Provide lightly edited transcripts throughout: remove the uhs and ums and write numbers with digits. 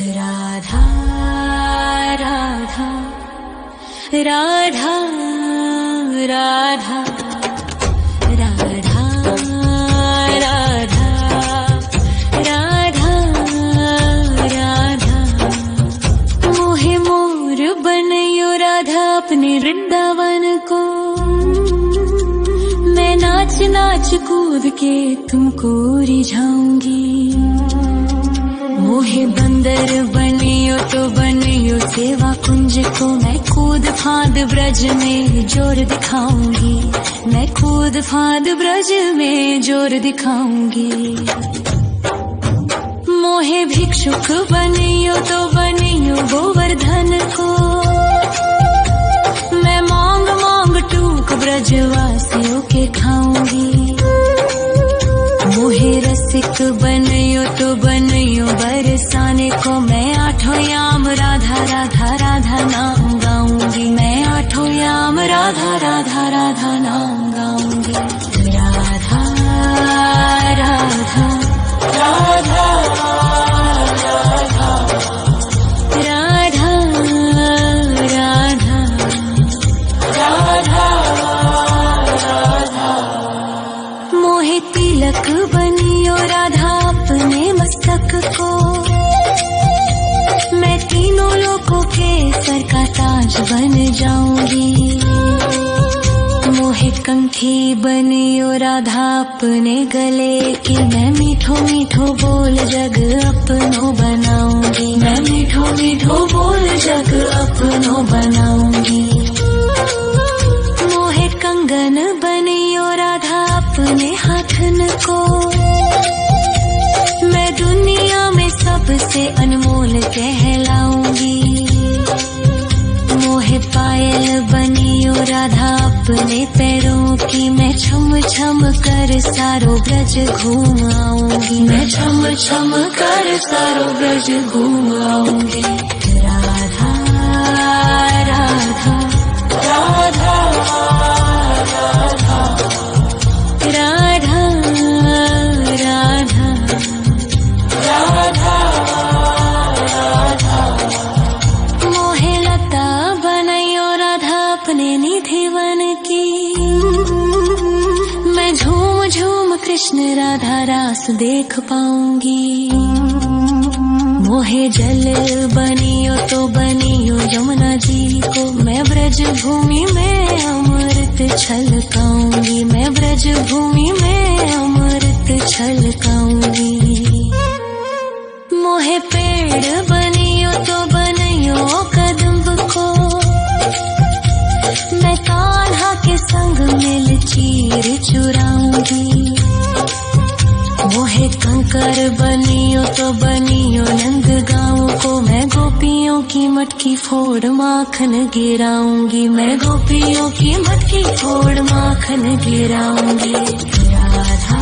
राधा राधा राधा राधा राधा राधा राधा राधा मोहे मोर बनयो राधा अपने वृंदावन को। मैं नाच नाच कूद के तुमको रिझाऊंगी। मोहे बंदर बनियो तो बनियो सेवा कुंज को। मैं कूद फांद ब्रज में जोर दिखाऊंगी। मैं कूद फांद ब्रज में जोर दिखाऊंगी। मोहे भिक्षुक बनियो तो बनियो गोवर्धन को। मैं मांग मांग टूक ब्रजवासियों के खाऊंगी। मोहे रसिक बनयो तो बनयो बरसाने को। मैं आठों याम राधा राधा राधा नाम गाऊंगी। मैं आठों याम राधा राधा राधा नाम गाऊंगी। राधा राधा राधा राधा राधा राधा राधा। मोहे तिलक बनियो राधा अपने मस्तक को। मैं तीनों लोगों के सर का ताज बन जाऊंगी। मोहे कंठी बनियो राधा अपने गले की। मैं मीठो मीठो बोल जग अपनो बनाऊंगी। मैं मीठो मीठो बोल जग अपनो बनाऊंगी। मोहे कंगन बनियो राधा अपने हाथन को। मैं दुनिया में सबसे अनमोल कहलाऊंगी। मोहे पायल बनियो राधा अपने पैरों की। मैं छम छम कर सारो ब्रज घूम आऊंगी। मैं छम छम कर सारो ब्रज घूम आऊंगी। राधा राधा राधा राधा राधा राधा राधा। मोहे लता बनयो राधा अपने निधि वन की। मैं झूम झूम कृष्ण राधा रास देख पाऊंगी। मोहे जल बनियो तो बनियो यमुना जी को। मैं ब्रज भूमि में अमृत छलकाऊंगी। मैं ब्रज भूमि में अमृत छलकाऊंगी। मोहे पेड़ बनियो तो बनियो कदम्ब को। मैं कान्हा के संग मिल चीर चुराऊंगी। मोहे कंकर बनियो तो बनियो नंद गाँव को। मैं गोपियों की मटकी फोड़ माखन गिराऊंगी। मैं गोपियों की मटकी फोड़ माखन गिराऊंगी। राधा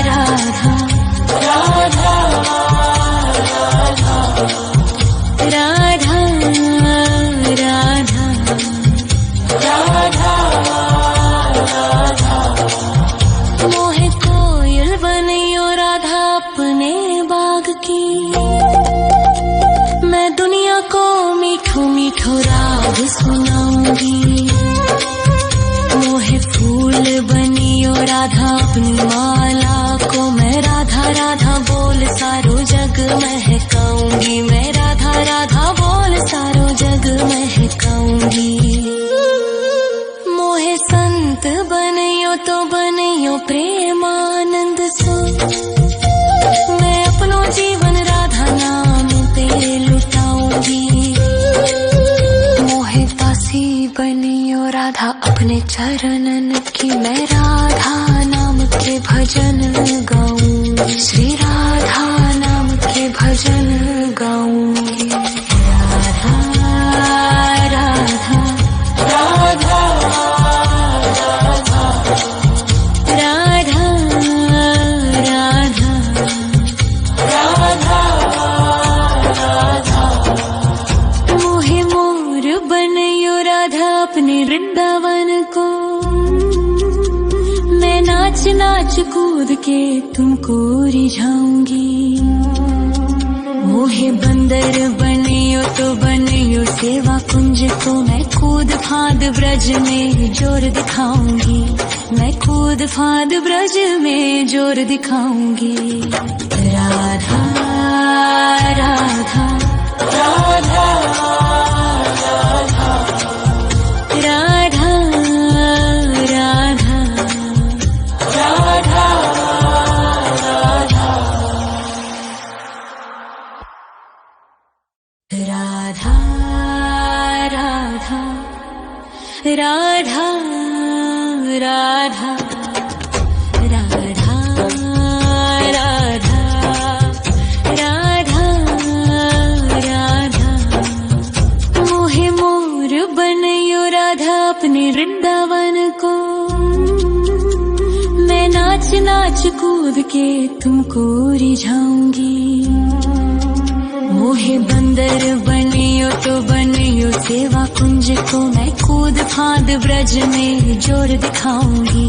राधा राधा राधा राधा राधा राधा। मोहे कोयल बनियो राधा अपने बाग की। मैं दुनिया को मीठो मीठो राग सुनाऊंगी। मोहे फूल बनियो राधा अपनी माला को। मैं राधा राधा बोल सारो जग महकाऊंगी। मैं राधा राधा बोल सारो जग महकाऊंगी। मोहे संत बनियो तो बनियो प्रेमानंद सो। मैं अपनो जीवन राधा नाम पे लुटाऊंगी। मोहे दासी बनियो राधा अपने चरणन की। मैं राधा नाम के भजन गाऊंगी। श्री राधा नाम के भजन गाऊंगी। राधा राधा राधा राधा राधा राधा। मोहे मोर बनयो राधा अपने वृंदावन को। मैं नाच नाच कूद के तुमको रिझाऊंगी। मोहे बंदर बनियो तो बनियो सेवा कुंज को मैं कूद फाद ब्रज में जोर दिखाऊंगी, मैं कूद फाद ब्रज में जोर दिखाऊंगी। राधा राधा राधा राधा राधा राधा राधा राधा राधा राधा राधा राधा राधा राधा मोहे मोर बनयो राधा अपने वृंदावन को, मैं नाच नाच कूद के तुमको रिझाऊंगी। मोहे बंदर बनियो तो बनियो सेवा कुंज को मैं कूद फाद ब्रज में जोर दिखाऊंगी,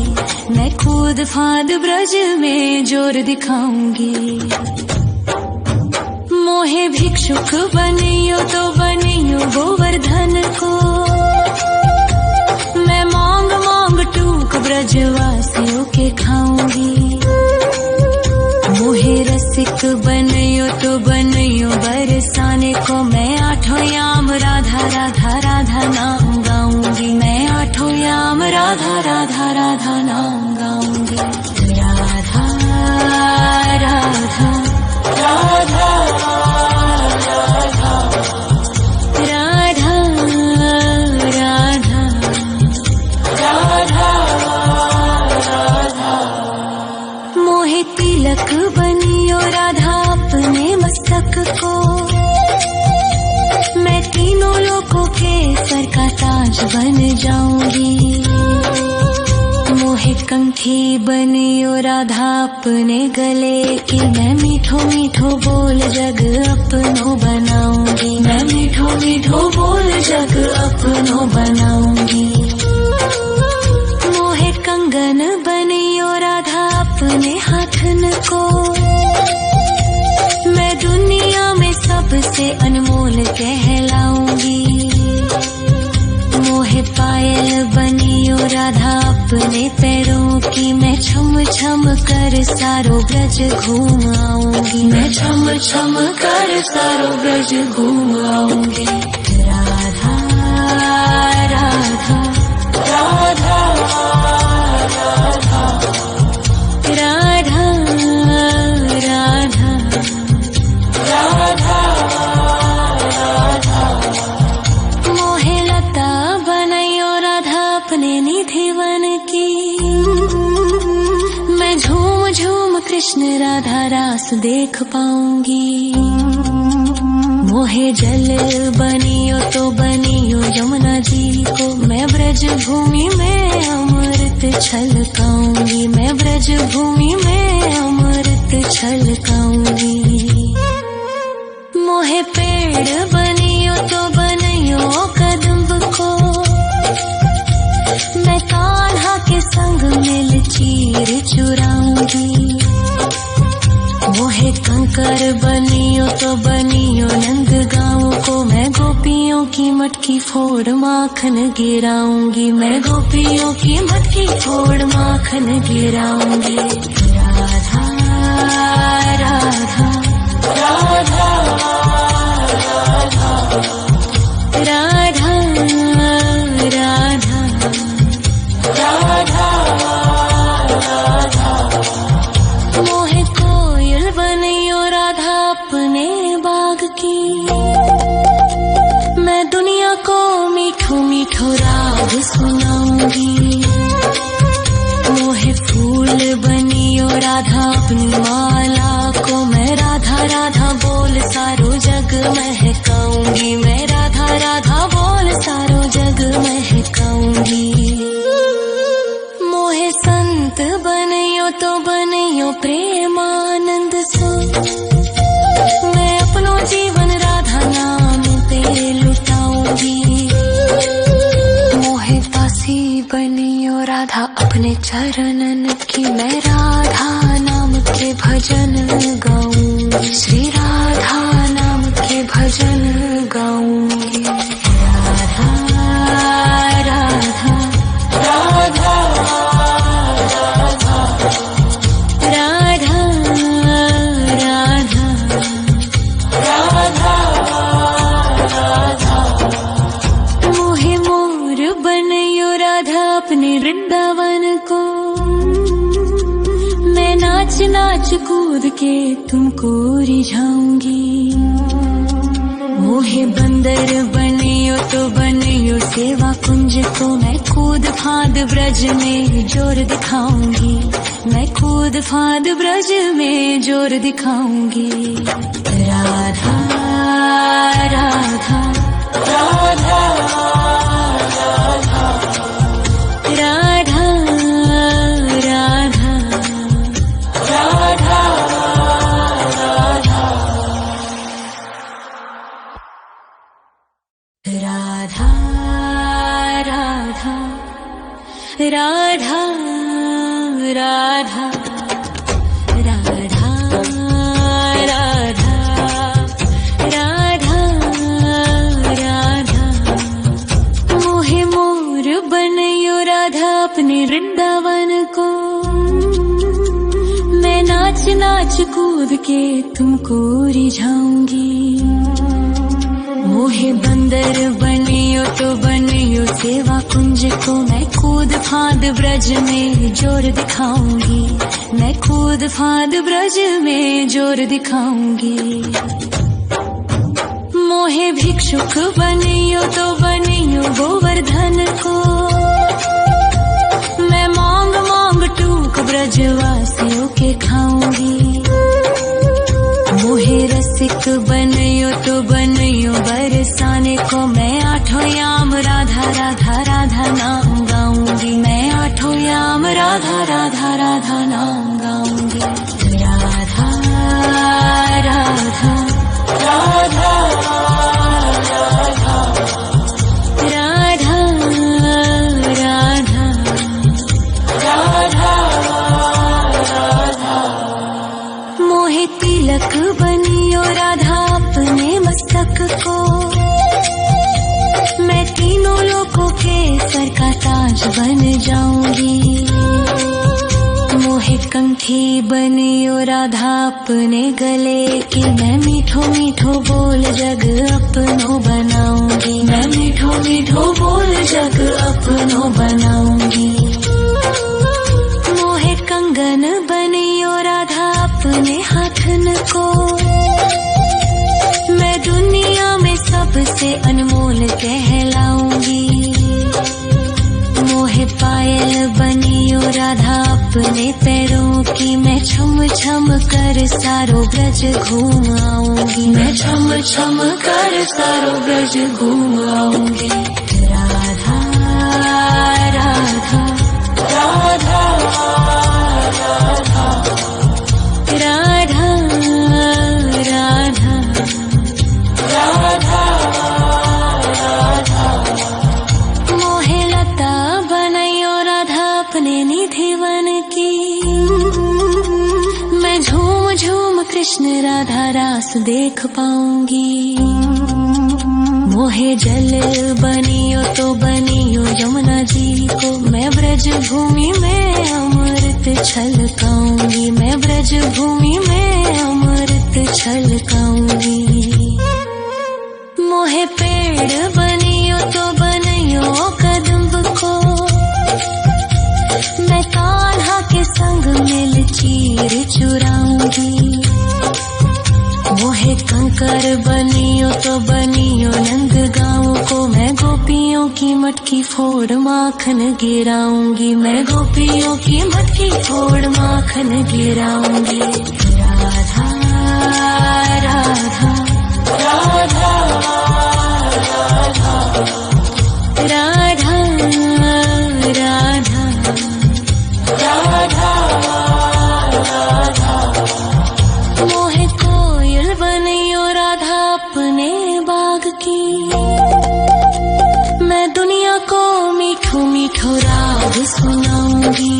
मैं कूद फाद ब्रज में जोर दिखाऊंगी। मोहे भिक्षुक बनियो तो बनियो गोवर्धन को, मैं मांग मांग टूक ब्रजवासियों के खाऊंगी। मोहे रसिक बनियो तो बनियो बरसाने को, मैं आठों याम राधा राधा राधा नाम गाऊंगी, मैं आठों याम राधा राधा राधा नाम गाऊंगी। राधा राधा राधा राधा राधा राधा मोहे तिलक बनियो राधा अपने मस्तक को, मैं तीनों लोगों के सर का ताज बन जाऊंगी। मोहे कंठी बनियो राधा अपने गले की, मैं मीठो मीठो बोल जग अपनो बनाऊंगी, मैं मीठो मीठो बोल जग अपनो बनाऊंगी। मोहे कंगन बनियो राधा अपने हाथन को, मैं दुनिया में सबसे अनमोल कहलाऊंगी। मोहे पायल बनियो राधा अपने पैरों की, मैं छम छम कर सारो ब्रज घूम आऊंगी, मैं छम छम कर सारो ब्रज घूम आऊंगी। राधा राधा राधा राधा राधा राधा राधा मोहे लता बनयो राधा अपने निधिवन की, मैं झूम झूम कृष्ण राधा रास देख पाऊंगी। मोहे जल बनियो तो बनियो यमुना जी को, मैं ब्रज भूमि में अमृत छलकाऊंगी, मैं ब्रज भूमि में अमृत छलकाऊंगी। मोहे पेड़ बनियो तो बनियो कदम्ब को, मैं कान्हा के संग मिल चीर चुराऊंगी। मोहे कंकर बनियो तो बनियो नंद गाँव को, मैं गोपियों की मटकी फोड़ माखन गिराऊंगी, मैं गोपियों की मटकी फोड़ माखन गिराऊंगी। राधा राधा राधा राधा राधा राधा राधा मोहे कोयल बनियो राधा अपने बाग की, मैं दुनिया को मीठो मीठो राग सुनाऊंगी। मोहे फूल बनियो राधा अपनी माला को, मैं राधा राधा बोल सारो जग महकाऊंगी, मैं राधा राधा बोल सारो जग महकाऊंगी। मोहे संत बनियो तो बनियो प्रेमानंद सो, मैं अपनो जीवन राधा नाम पे लुटाऊंगी। मोहे दासी बनियो राधा अपने चरणन की, मैं राधा नाम के भजन गाऊं, श्री राधा नाम कूद के तुमको रिझाऊंगी। मोहे बंदर बनियो तो बनियो सेवा कुंज को, मैं कूद फांद ब्रज में जोर दिखाऊंगी। मैं कूद फांद ब्रज में जोर दिखाऊंगी। राधा राधा राधा राधा राधा राधा राधा राधा राधा राधा राधा राधा राधा राधा। मोहे मोर बनयो राधा अपने वृंदावन को, मैं नाच नाच कूद के तुमको रिझाऊंगी। मोहे बंदर बनियो तो बनियो सेवा कुंज को, मैं कूद फांद ब्रज में जोर दिखाऊंगी। मैं कूद फांद ब्रज में जोर दिखाऊंगी। मोहे भिक्षुक बनियो तो बनियो गोवर्धन को, मैं मांग मांग टूक ब्रजवासियों के खाऊंगी। मोहे रसिक बनियो तो बनियो बरसाने को, मैं आठों याम राधा राधा राधा नाम गाऊंगी। मैं आठों याम राधा राधा राधा नाम गाऊंगी। राधा राधा राधा राधा राधा राधा राधा। मोहे तिलक बनियो राधा अपने मस्तक को, मैं तीनों लोगों के सर का ताज बन जाऊंगी। मोहे कंठी बनियो राधा अपने गले की, मैं मीठो मीठो बोल जग अपनो बनाऊंगी। मैं मीठो मीठो बोल जग अपनो बनाऊंगी। मोहे कंगन बनियो राधा अपने हाथन को, मैं दुनिया में सबसे अनमोल कहलाऊंगी। मोहे पायल बनियो राधा अपने पैरों की, मैं छम छम कर सारो ब्रज घूम आऊंगी। मैं छम छम कर सारो ब्रज घूम आऊंगी। राधा राधा राधा राधा राधा राधा राधा। मोहे लता बनयो राधा अपने निधिवन की, मैं झूम झूम कृष्ण राधा रास देख पाऊंगी। मोहे जल बनियो तो बनियो यमुना जी को, मैं ब्रज भूमि में अमृत छलकाऊंगी। मैं ब्रज भूमि में अमृत छलकाऊंगी। मोहे पेड़ बनियो तो बनियो कदम्ब को, मैं कान्हा के संग मिल चीर चुराऊंगी। मोहे कंकर बनियो तो बनियो नंद गाँव को, मैं गोपियों की मटकी फोड़ माखन गिराऊंगी। मैं गोपियों की मटकी फोड़ माखन गिराऊंगी। राधा राधा राधा राधा राधा राधा राधा। मोहे कोयल बनियो राधा अपने बाग की, मैं दुनिया को मीठो मीठो राग सुनाऊंगी।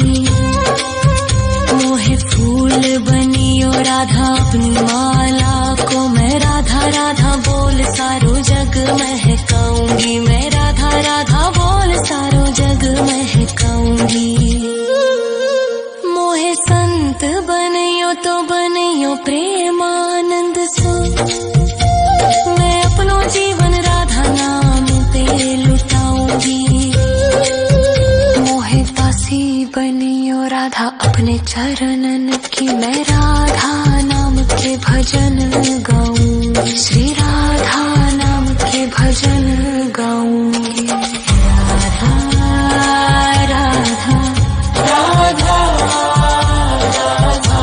मोहे फूल बनियो राधा अपनी माला को, मैं राधा राधा बोल सारो जग महकाऊंगी। मैं राधा राधा बोल सारो जग महकाऊंगी। मोहे संत बनियो तो बनियो प्रेमानंद सो, मैं अपनो जीवन राधा नाम पे लुटाऊंगी। मोहे दासी बनियो राधा अपनी अपने चरणन की मैं राधा नाम के भजन गाऊंगी, श्री राधा नाम के भजन गाऊंगी। राधा राधा राधा राधा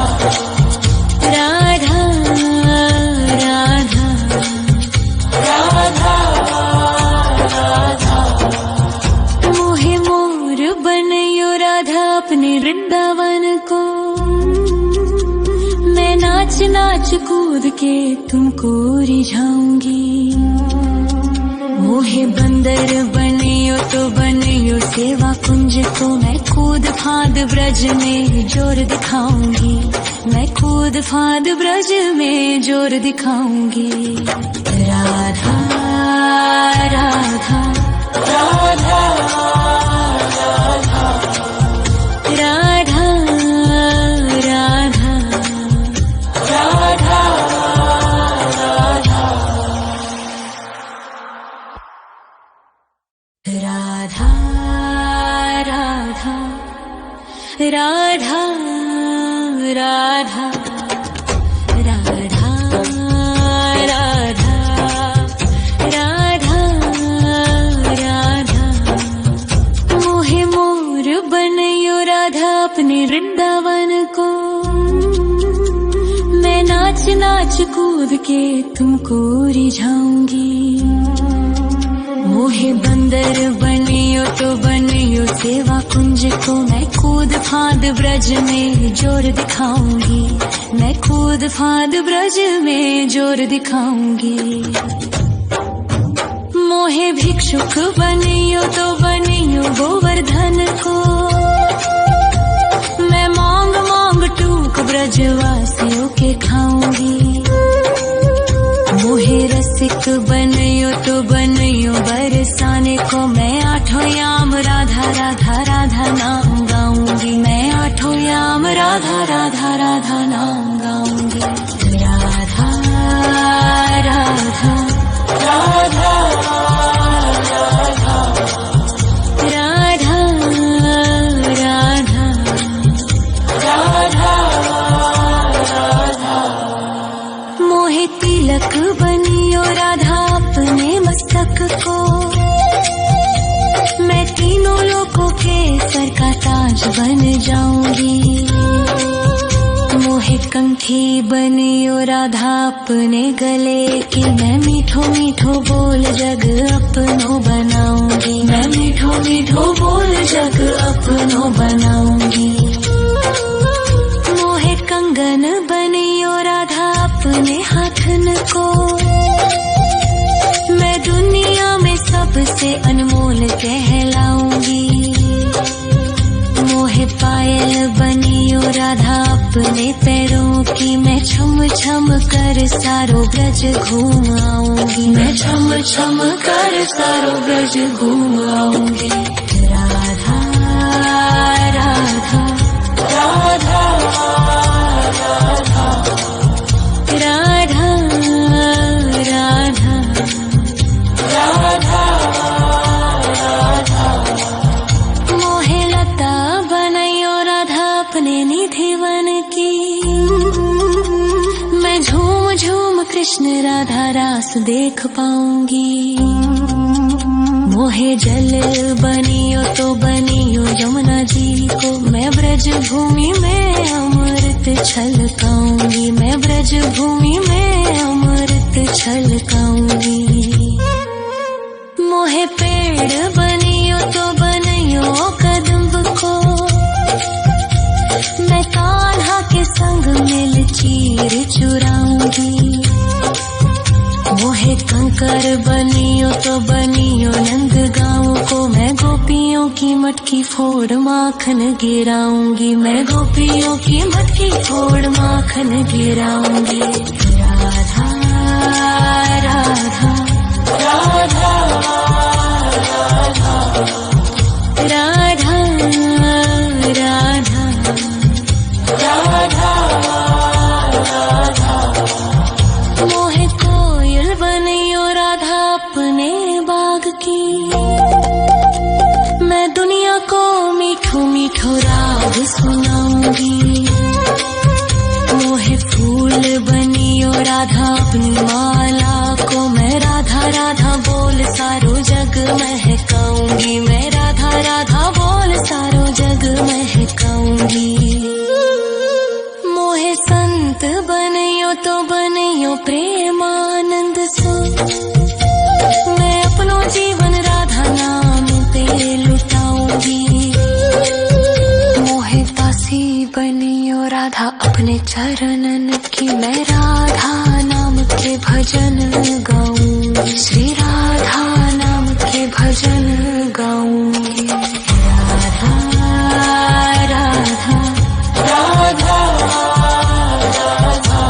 राधा राधा राधा मोहे मोर बनयो राधा अपने वृंदावन को, मैं नाच नाच कूद के तुमको रिझाऊंगी। मोहे बंदर बनियो तो बनियो सेवा कुंज को, मैं कूद फांद ब्रज में जोर दिखाऊंगी, मैं कूद फांद ब्रज में जोर दिखाऊंगी। राधा राधा राधा राधा राधा राधा राधा राधा राधा राधा राधा राधा राधा राधा मोहे मोर बनयो राधा अपने वृंदावन को, मैं नाच नाच कूद के तुमको रिझाऊंगी। मोहे बंदर बनियो तो बनियो सेवा कुंज को, मैं कूद फांद ब्रज में जोर दिखाऊंगी, मैं कूद फांद ब्रज में जोर दिखाऊंगी। मोहे भिक्षुक बनियो तो बनियो गोवर्धन को, मैं मांग मांग टूक ब्रजवासियों के खाऊंगी। मोहे रसिक बनयो तो बनयो बरसाने को, मैं आठों याम राधा राधा राधा नाम गाऊंगी, मैं आठों याम राधा राधा राधा नाम गाऊंगी। राधा राधा राधा राधा राधा राधा राधा मोहे तिलक बनियो राधा अपने मस्तक को, मैं तीनों लोगों के सर का ताज बन जाऊंगी। मोहे कंठी बनियो राधा अपने गले की, मैं मीठो मीठो बोल जग अपनो बनाऊंगी, मैं मीठो मीठो बोल जग अपनो बनाऊंगी। मोहे कंगन बनियो राधा अपने हाथन को, मैं दुनिया में सबसे अनमोल कहलाऊंगी। मोहे पायल बनियो राधा अपने पैरों की, मैं छम छम कर सारो ब्रज घूम आऊंगी, मैं छम छम कर सारो ब्रज घूम आऊंगी। राधा राधा राधा राधा राधा राधा राधा राधा मोहे लता बनयो राधा अपने निधि वन की, मैं झूम झूम कृष्ण राधा रास देख पाऊंगी। मोहे जल बनियो तो बनियो यमुना जी को, मैं ब्रज भूमि में अमृत छलकाऊंगी, मैं ब्रज भूमि में अमृत छलकाऊंगी। मोहे पेड़ बनियो तो बनियो कदम्ब को, मैं कान्हा के संग मिल चीर चुराऊंगी। मोहे कंकर बनियो तो बनियो नंद गाँव को, मैं गोपियों की मटकी फोड़ माखन गिराऊंगी, मैं गोपियों की मटकी फोड़ माखन गिराऊंगी। राधा राधा राधा राधा राधा राधा राधा मोहे कोयल बनियो राधा अपने बाग की, मैं दुनिया को मीठो मीठो राग सुनाऊंगी। मोहे फूल बनियो राधा अपनी माला को मैं राधा राधा बोल सारो जग महकाऊंगी। मैं राधा राधा बोल सारो जग महकाऊंगी। मोहे संत बनियो तो बनियो प्रेमानंद सो मैं अपनो जीवन राधा नाम पे लुटाऊंगी। मोहे दासी बनियो राधा अपने चरणन की मैं राधा